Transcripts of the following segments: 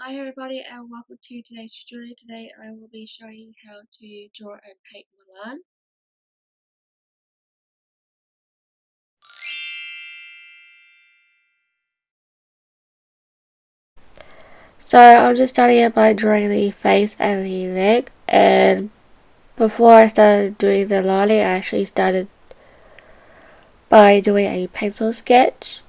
Hi everybody and welcome to today's tutorial. Today I will be showing you how to draw and paint Mulan. So I'm just starting it by drawing the face and the leg, and before I started doing the lining I actually started by doing a pencil sketch.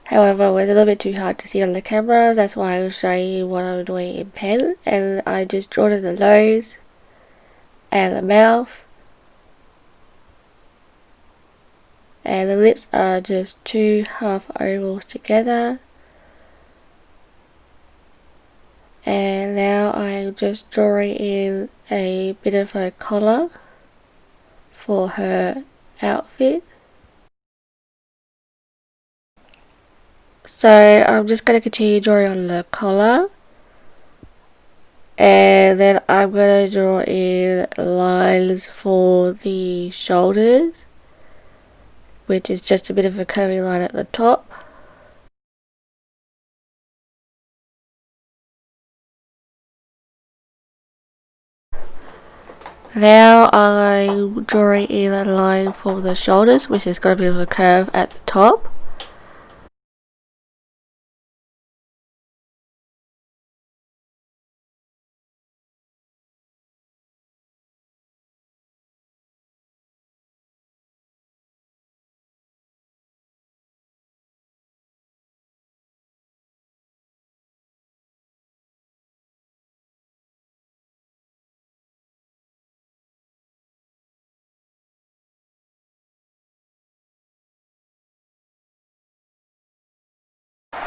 However, it was a little bit too hard to see on the camera, that's why I was showing you what I'm doing in pen, and I just drew the nose and the mouth. And the lips are just two half ovals together. And now I'm just drawing in a bit of a collar for her outfit. So I'm just going to continue drawing on the collar. And then I'm going to draw in lines for the shoulders, which is just a bit of a curvy line at the top. Now I'm drawing in a line for the shoulders, which has got a bit of a curve at the top.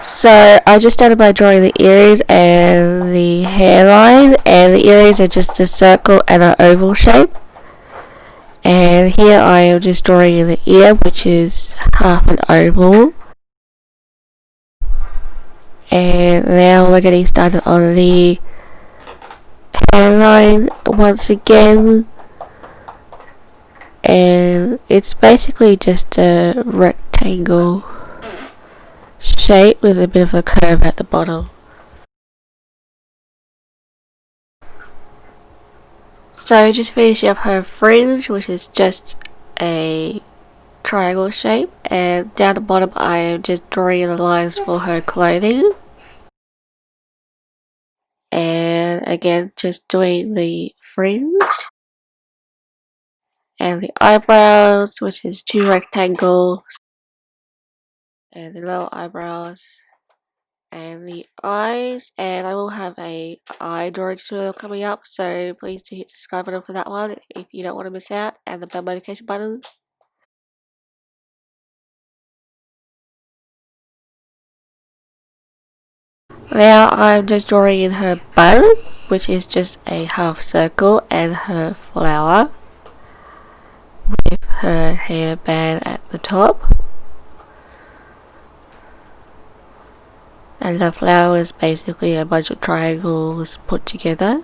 So I just started by drawing the earrings and the hairline, and the earrings are just a circle and an oval shape. And here I am just drawing in the ear, which is half an oval. And now we're getting started on the hairline once again. And it's basically just a rectangle shape with a bit of a curve at the bottom. So just finishing up her fringe, which is just a triangle shape, and down the bottom I am just drawing the lines for her clothing. And again, just doing the fringe and the eyebrows, which is two rectangles, and the little eyebrows and the eyes. And I will have a eye drawing tutorial coming up, so please do hit the subscribe button for that one if you don't want to miss out, and the bell notification button. Now I'm just drawing in her bun, which is just a half circle, and her flower with her hairband at the top. And the flower is basically a bunch of triangles put together.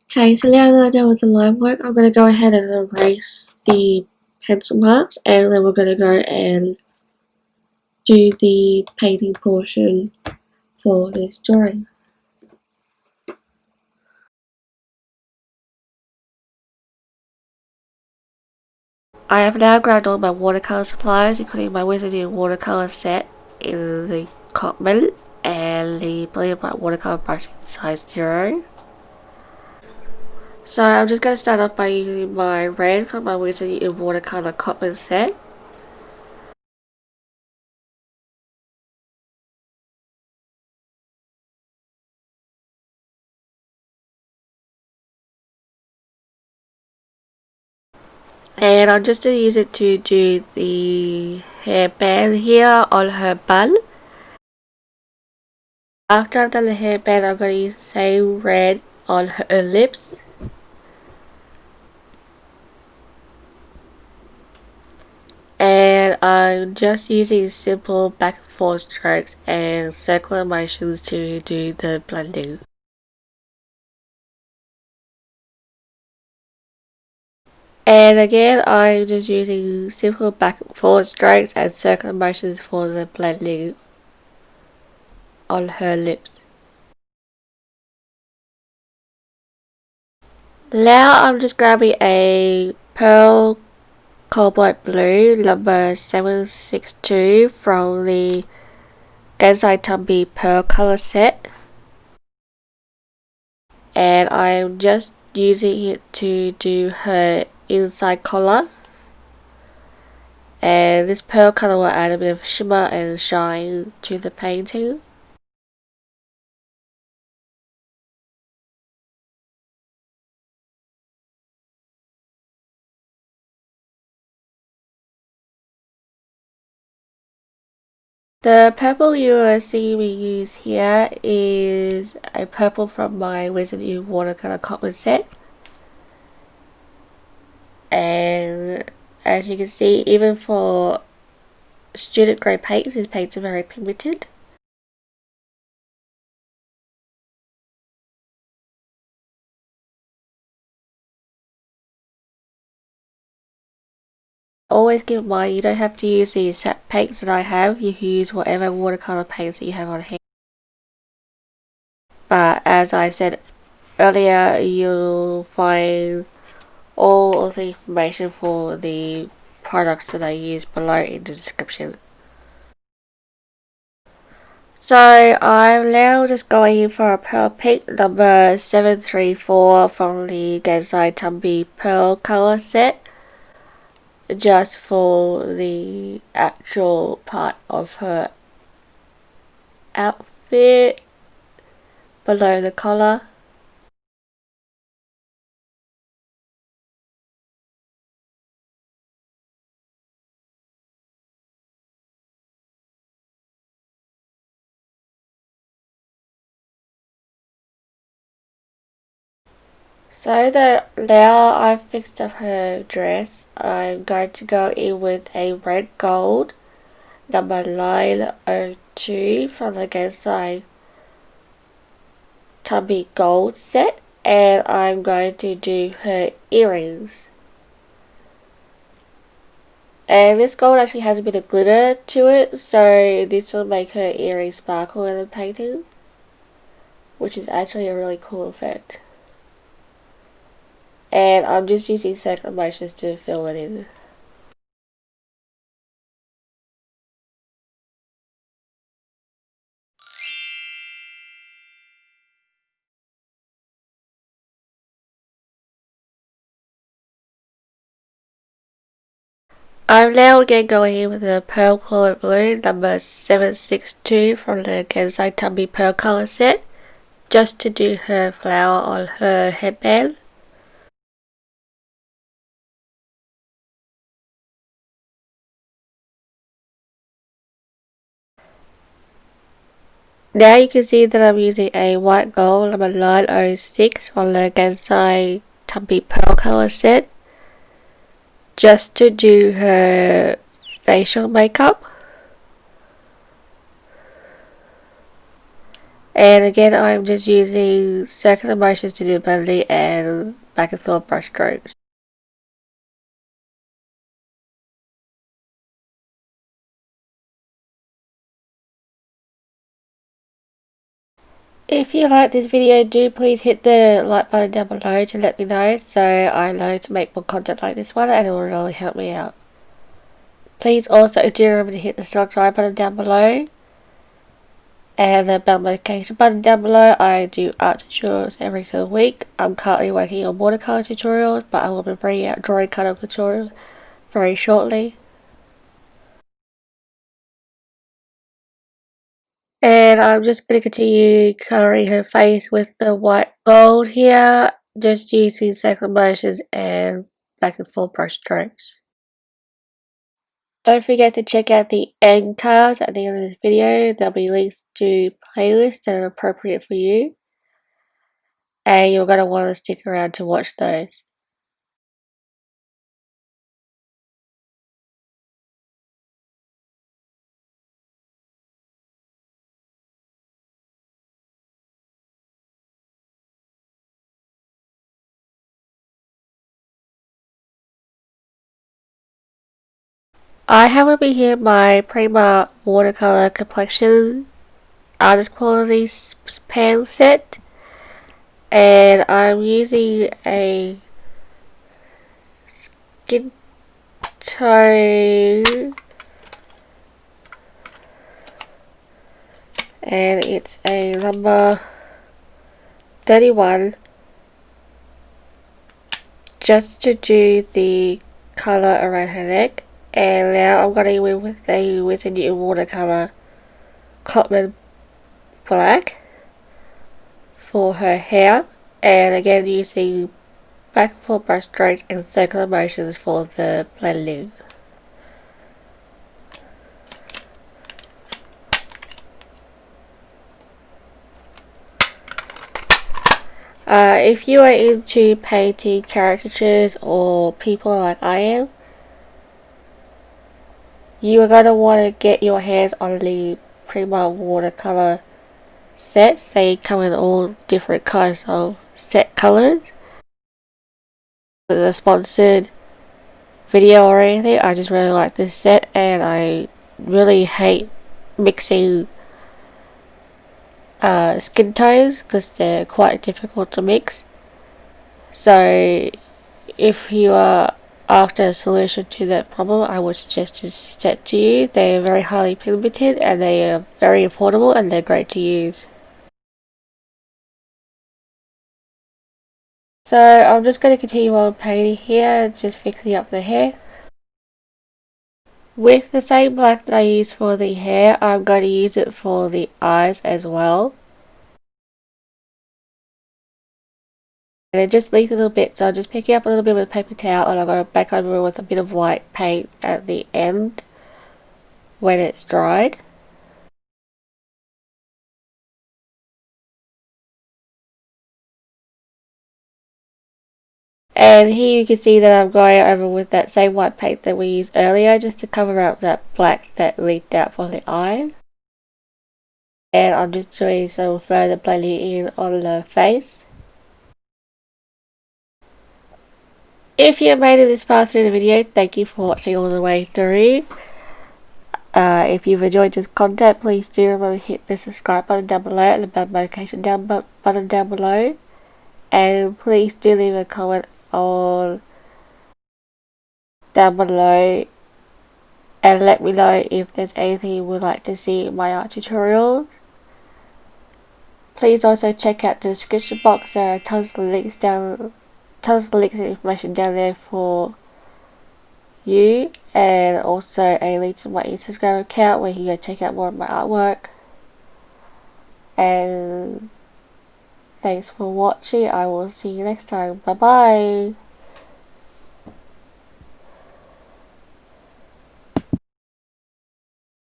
Okay, so now that I'm done with the line work, I'm going to go ahead and erase the pencil marks, and then we're going to go and do the painting portion for this drawing. I have now grabbed all my watercolor supplies, including my Winsor Newton watercolor set in the Cotman and the Polina Bright watercolor brush in size 0. So I'm just going to start off by using my red from my Winsor Newton watercolor Cotman set. And I'm just going to use it to do the hairband here on her bun. After I've done the hairband, I'm going to use the same red on her lips. And I'm just using simple back and forth strokes and circular motions to do the blending. And again, I'm just using simple back and forward strokes and circular motions for the blending on her lips. Now I'm just grabbing a pearl cobalt blue number 762 from the Gansai Tambi pearl color set, and I'm just using it to do her inside collar. And this pearl color will add a bit of shimmer and shine to the painting. The purple you are seeing me use here is a purple from my Winsor Newton Watercolor Cotman set. And as you can see, even for student grade paints, these paints are very pigmented. Always keep in mind you don't have to use the exact paints that I have, you can use whatever watercolor paints that you have on hand. But as I said earlier, you'll find all of the information for the products that I use below in the description. So I'm now just going in for a pearl pink number 734 from the Gansai Tambi pearl color set, just for the actual part of her outfit below the collar. So that now I've fixed up her dress, I'm going to go in with a red gold number 902 from the Gansai Tambi gold set, and I'm going to do her earrings. And this gold actually has a bit of glitter to it, so this will make her earrings sparkle in the painting, which is actually a really cool effect. And I'm just using circular motions to fill it in. I'm now again going in with the pearl colored blue number 762 from the Gansai Tambi pearl color set, just to do her flower on her headband. Now you can see that I'm using a white gold number 906 from the Gansai Tambi pearl color set, just to do her facial makeup. And again, I'm just using circular motions to do blending and back and forth brush strokes. If you like this video, do please hit the like button down below to let me know, so I know to make more content like this one, and it will really help me out. Please also do remember to hit the subscribe button down below and the bell notification button down below. I do art tutorials every single week. I'm currently working on watercolor tutorials, but I will be bringing out drawing color tutorials very shortly. And I'm just going to continue colouring her face with the white gold here, just using circular motions and back and forth brush strokes. Don't forget to check out the end cards at the end of the video. There'll be links to playlists that are appropriate for you, and you're going to want to stick around to watch those. I have over here my Prima watercolor complexion artist quality pen set, and I'm using a skin tone, and it's a number 31, just to do the colour around her neck. And now I'm going in with a Winsor Newton watercolor Cotman black for her hair, and again using back and forth brush strokes and circular motions for the blending. If you are into painting caricatures or people like I am, you are going to want to get your hands on the Prima watercolor sets. They come in all different kinds of set colors. The sponsored video or anything, I just really like this set, and I really hate mixing skin tones because they're quite difficult to mix. So if you are after a solution to that problem, I would suggest this set to you. They are very highly pigmented and they are very affordable, and they're great to use. So I'm just going to continue on painting here, just fixing up the hair. With the same black that I used for the hair, I'm going to use it for the eyes as well. And it just leaks a little bit, so I'll just pick it up a little bit with a paper towel, and I'll go back over it with a bit of white paint at the end when it's dried. And here you can see that I'm going over with that same white paint that we used earlier, just to cover up that black that leaked out for the eye. And I'm just doing some further blending in on the face. If you made it this far through the video, thank you for watching all the way through. If you've enjoyed this content, please do remember to hit the subscribe button down below and the bell notification button down below. And please do leave a comment on down below and let me know if there's anything you would like to see in my art tutorials. Please also check out the description box. There are tons of links and information down there for you, and also a link to my Instagram account where you can go check out more of my artwork. And thanks for watching. I will see you next time. Bye bye.